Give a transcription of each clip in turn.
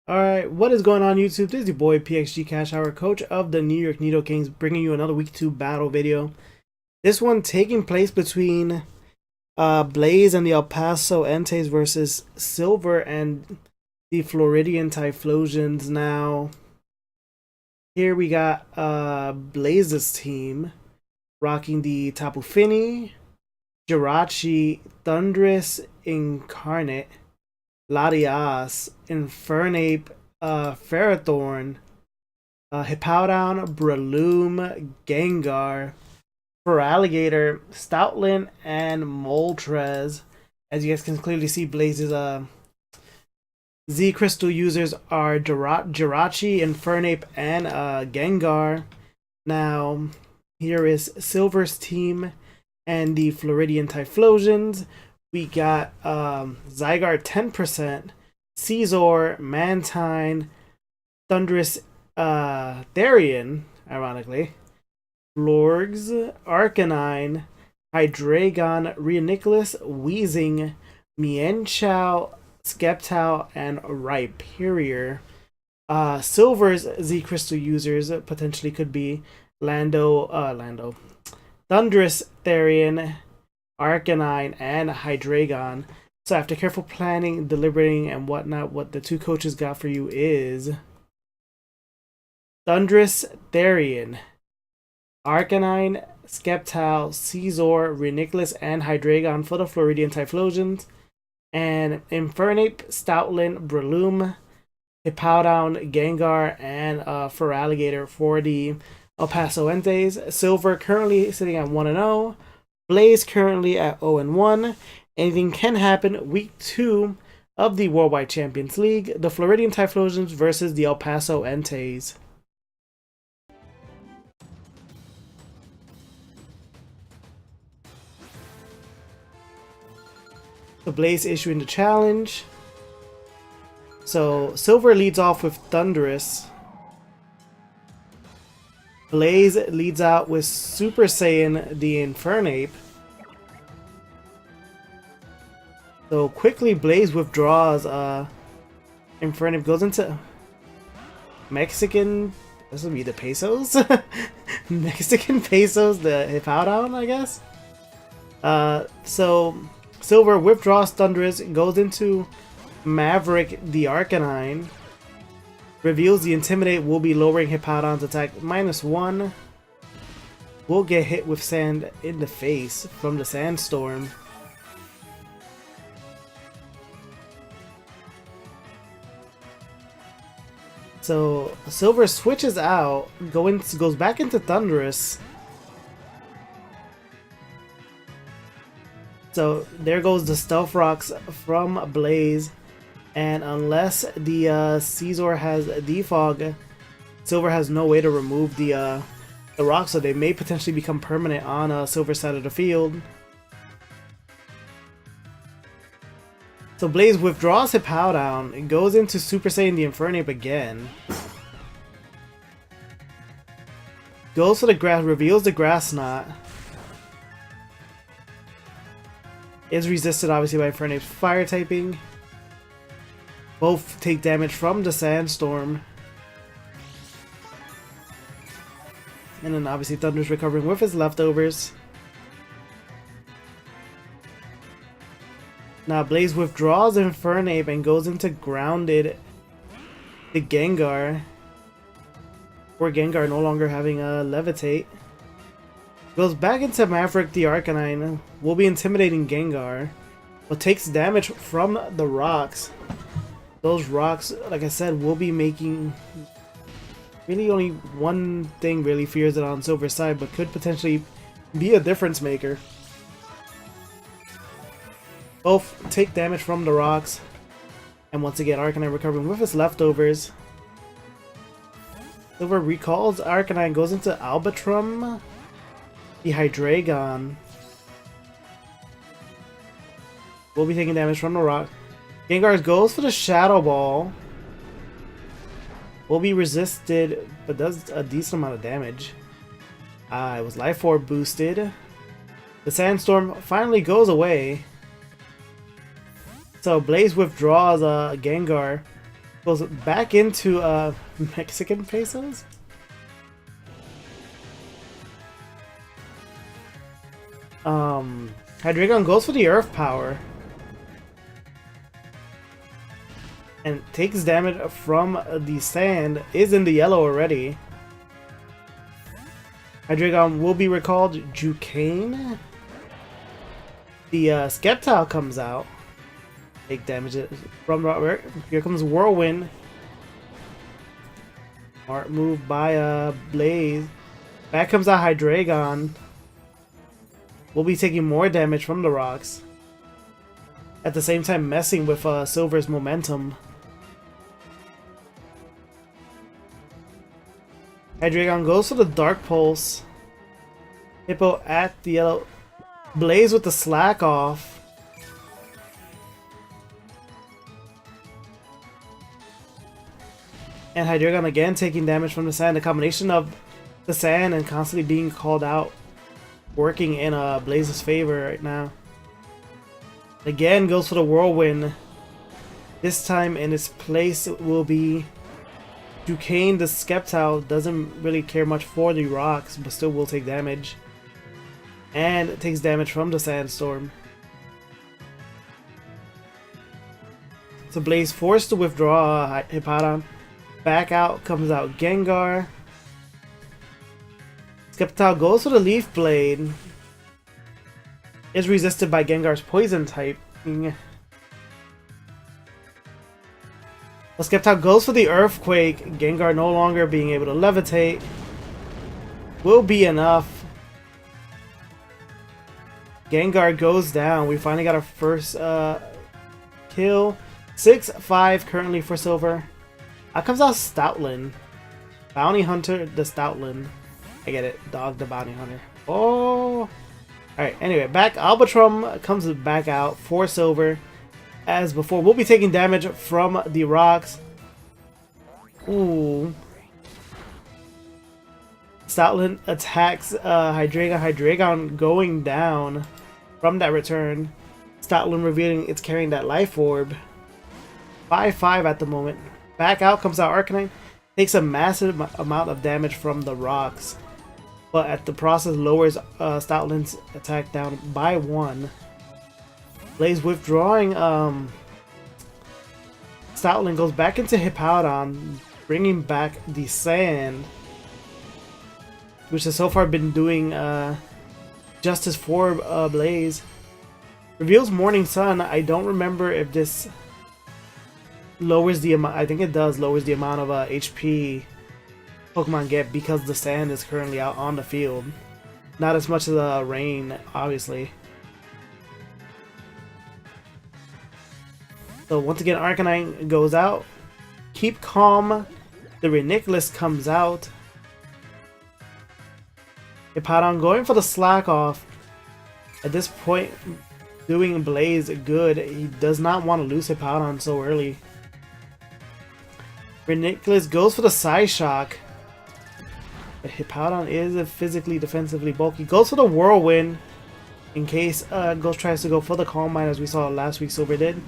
Alright, what is going on YouTube? This is your boy PXG Cash Hour, coach of the New York Nido Kings, bringing you another Week 2 battle video. This one taking place between Blaze and the El Paso Enteis versus Silver and the Floridian Typhlosions. Now, here we got Blaze's team rocking the Tapu Fini, Jirachi, Thundurus Incarnate, Latias, Infernape, Ferrothorn, Hippowdon, Breloom, Gengar, Feraligatr, Stoutland, and Moltres. As you guys can clearly see, Blaze's Z Crystal users are Jirachi, Infernape, and Gengar. Now, here is Silver's team and the Floridian Typhlosions. We got Zygarde 10%, Caesar, Mantine, Thundurus Therian, ironically, Florgs, Arcanine, Hydreigon, Reuniclus, Weezing, Mienshao, Sceptile, and Rhyperior. Silver's Z Crystal users potentially could be Thundurus Therian, Arcanine, and Hydreigon. So after careful planning, deliberating, and whatnot, what the two coaches got for you is Thundurus Therian, Arcanine, Sceptile, Caesar, Reuniclus, and Hydreigon for the Floridian Typhlosions, and Infernape, Stoutland, Breloom, Hippowdon, Gengar, and Feraligatr for the El Paso Enteis. Silver currently sitting at 1-0. Blaze currently at 0-1. Anything can happen week 2 of the Worldwide Champions League. The Floridian Typhlosions versus the El Paso Enteis. The Blaze issuing the challenge. So Silver leads off with Thundurus. Blaze leads out with Super Saiyan the Infernape. So quickly Blaze withdraws Infernape, goes into Mexican, this would be the Pesos? Mexican Pesos, the Hippowdon, I guess? So Silver withdraws Thundurus, goes into Maverick the Arcanine. Reveals the Intimidate will be lowering Hippowdon's attack -1. Will get hit with sand in the face from the Sandstorm. So Silver switches out, goes back into Thundurus. So there goes the Stealth Rocks from Blaze. And unless the Caesar has Defog, Silver has no way to remove the rock, so they may potentially become permanent on Silver's side of the field. So Blaze withdraws Hippowdon and goes into Super Saiyan the Infernape again. Goes for the grass, reveals the Grass Knot. Is resisted obviously by Infernape's fire typing. Both take damage from the Sandstorm. And then obviously Thunder's recovering with his leftovers. Now Blaze withdraws Infernape and goes into Grounded the Gengar. Poor Gengar no longer having a Levitate. Goes back into Maverick the Arcanine. Will be intimidating Gengar, but takes damage from the rocks. Those rocks, like I said, will be making really only one thing really fears it on Silver's side, but could potentially be a difference maker. Both take damage from the rocks, and once again Arcanine recovering with his leftovers. Silver recalls Arcanine, goes into Albatrum, the Hydreigon. Will be taking damage from the rock. Gengar goes for the Shadow Ball. Will be resisted, but does a decent amount of damage. It was Life Orb boosted. The Sandstorm finally goes away. So Blaze withdraws Gengar, Goes back into Mexican pesos. Hydreigon goes for the Earth Power. And takes damage from the sand. Is in the yellow already. Hydreigon will be recalled. Duquesne. The Sceptile comes out. Take damage from Robert. Here comes Whirlwind. Smart move by Blaze. Back comes out Hydreigon. We'll be taking more damage from the rocks. At the same time messing with Silver's momentum. Hydreigon goes for the Dark Pulse. Hippo at the yellow. Blaze with the Slack off. And Hydreigon again taking damage from the sand. The combination of the sand and constantly being called out working in Blaze's favor right now. Again goes for the Whirlwind. This time in its place will be Duquesne. The Sceptile doesn't really care much for the rocks, but still will take damage. And it takes damage from the Sandstorm. So Blaze forced to withdraw Hippowdon. Back out comes out Gengar. Sceptile goes for the Leaf Blade. Is resisted by Gengar's Poison typing. The Sceptile goes for the Earthquake. Gengar no longer being able to levitate. Will be enough. Gengar goes down. We finally got our first kill. 6-5 currently for Silver. Out comes out Stoutland. Bounty Hunter, the Stoutland. I get it. Dog, the Bounty Hunter. Oh! Alright, anyway, back. Albatrum comes back out for Silver. As before, we'll be taking damage from the rocks. Ooh. Stoutland attacks Hydreigon. Hydreigon going down from that return. Stoutland revealing it's carrying that Life Orb. 5-5 at the moment. Back out comes out Arcanine. Takes a massive amount of damage from the rocks. But at the process lowers Stoutland's attack down by 1. Blaze withdrawing Stoutland goes back into Hippowdon, bringing back the sand. Which has so far been doing justice for Blaze. Reveals Morning Sun. I don't remember if this lowers the amount. I think it does lowers the amount of HP Pokemon get because the sand is currently out on the field. Not as much as rain, obviously. So once again, Arcanine goes out. Keep calm. The Renickles comes out. Hippowdon going for the Slack off. At this point, doing Blaze good. He does not want to lose Hippowdon so early. Renickles goes for the Psyshock. But Hippowdon is physically defensively bulky. Goes for the Whirlwind. In case Ghost tries to go for the Calm Mind as we saw last week Silver did.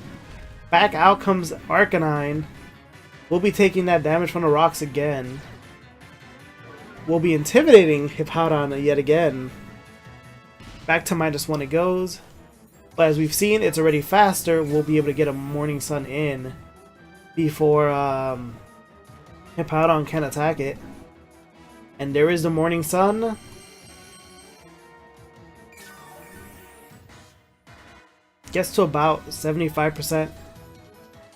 Back out comes Arcanine. We'll be taking that damage from the rocks again. We'll be intimidating Hippowdon yet again. Back to -1 it goes. But as we've seen, it's already faster. We'll be able to get a Morning Sun in before Hippowdon can attack it. And there is the Morning Sun. Gets to about 75%.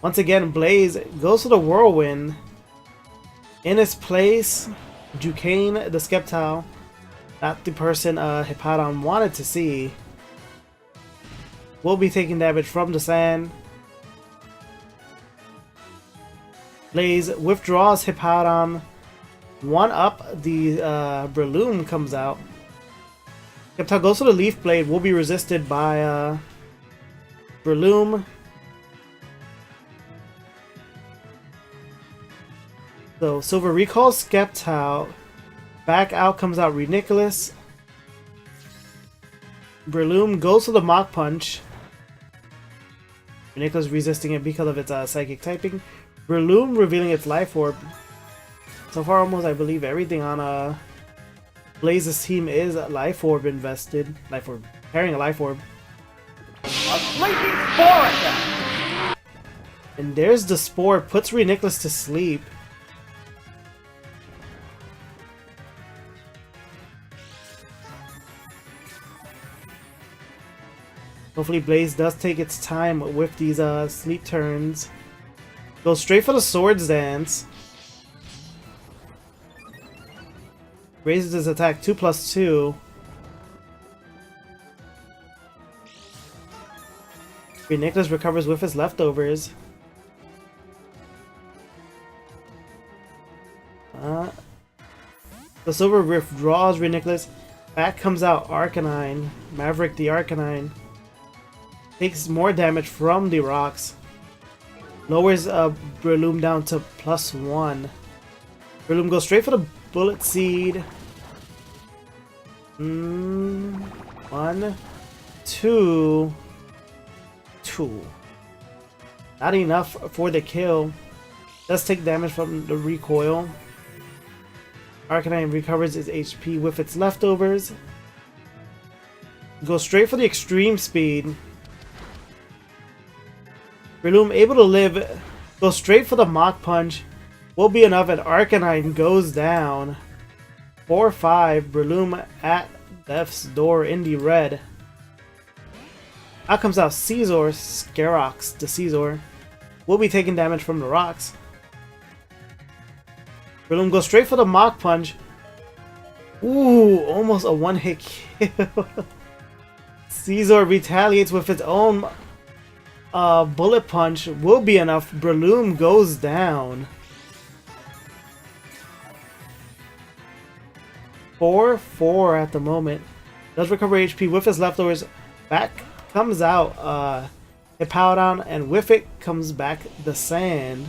Once again, Blaze goes to the Whirlwind. In its place, Duquesne, the Sceptile. Not the person Hippowdon wanted to see. Will be taking damage from the sand. Blaze withdraws Hippowdon. 1-up, the Breloom comes out. Sceptile goes to the Leaf Blade. Will be resisted by Breloom. So Silver recalls Sceptile. Back out comes out Renickles. Breloom goes to the Mach Punch. Renickles resisting it because of its psychic typing. Breloom revealing its Life Orb. So far, almost I believe everything on Blaze's team is Life Orb invested. Life Orb. Carrying a Life Orb. A sleeping spore attack! And there's the Spore. Puts Reuniclus to sleep. Hopefully Blaze does take its time with these sleep turns. Goes straight for the Swords Dance. Raises his attack 2+2. Reuniclus recovers with his leftovers. The Silver withdraws Reuniclus. Back comes out Arcanine. Maverick the Arcanine. Takes more damage from the rocks. Lowers Breloom down to +1. Breloom goes straight for the Bullet Seed. 1, 2, 2. Not enough for the kill. Does take damage from the recoil. Arcanine recovers its HP with its leftovers. Goes straight for the Extreme Speed. Breloom able to live. Goes straight for the Mach Punch. Will be enough, and Arcanine goes down. 4-5. Breloom at death's door in the red. Out comes out Scizor. Scarox the Scizor. Will be taking damage from the rocks. Breloom goes straight for the Mach Punch. Ooh, almost a one-hit kill. Scizor retaliates with its own Bullet Punch. Will be enough. Breloom goes down. 4-4 at the moment. Does recover HP with his leftovers. Back comes out Hippowdon, and with it comes back the Sand.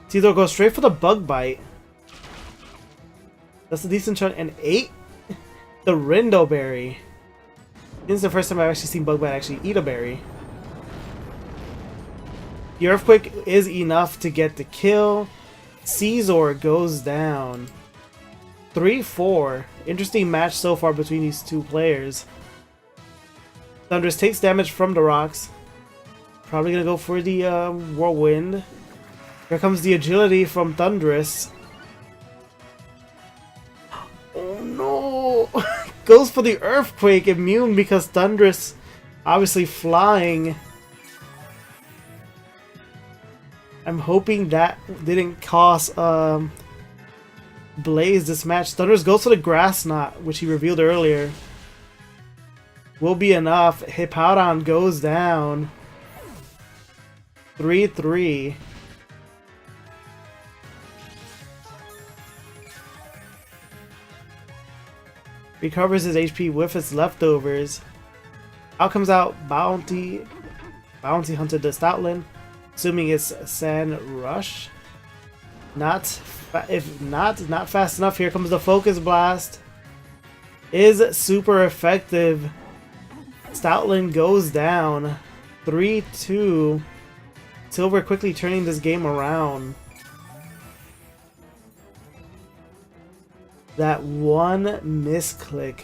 Scizor goes straight for the Bug Bite. That's a decent chunk. And 8. The Rindo Berry. This is the first time I've actually seen Bug Bite actually eat a berry. The Earthquake is enough to get the kill. Scizor goes down. 3-4. Interesting match so far between these two players. Thundurus takes damage from the rocks. Probably gonna go for the Whirlwind. Here comes the agility from Thundurus. Oh no! Goes for the Earthquake, immune because Thundurus obviously flying. I'm hoping that didn't cost Blaze this match. Thundurus goes for the Grass Knot, which he revealed earlier. Will be enough. Hippowdon goes down. 3-3. Recovers his HP with his leftovers. Out comes out Bounty Hunter the Stoutland. Assuming it's Sand Rush. Not fast enough. Here comes the Focus Blast. Is super effective. Stoutland goes down. 3-2. Silver quickly turning this game around. That one misclick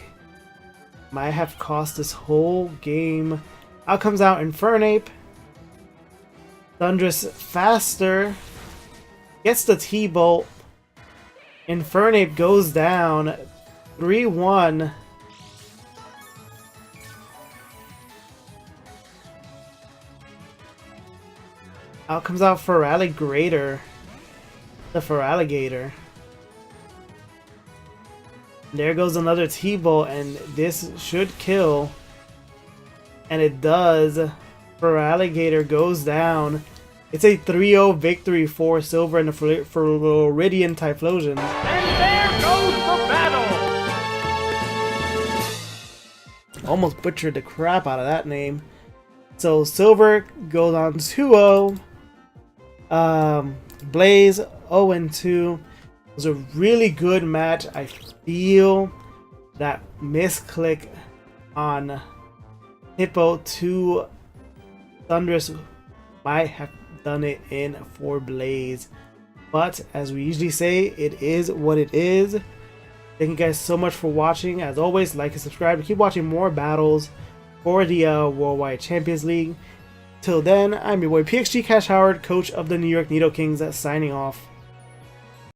might have cost this whole game. Out comes out Infernape. Thundurus faster. Gets the T-Bolt. Infernape goes down. 3-1. Out comes out Feraligator. The Feraligator. There goes another T-Bolt, and this should kill. And it does. Feraligator goes down. It's a 3-0 victory for Silver and the Floridian Typhlosions. And there goes the battle! Almost butchered the crap out of that name. So Silver goes on 2-0. Blaze 0-2. It was a really good match. I feel that misclick on Hippo to Thunderous might have done it in for Blaze. But as we usually say, it is what it is. Thank you guys so much for watching. As always, like and subscribe. Keep watching more battles for the Worldwide Champions League. Till then, I'm your boy PXG Cash Howard, coach of the New York Nido Kings, signing off.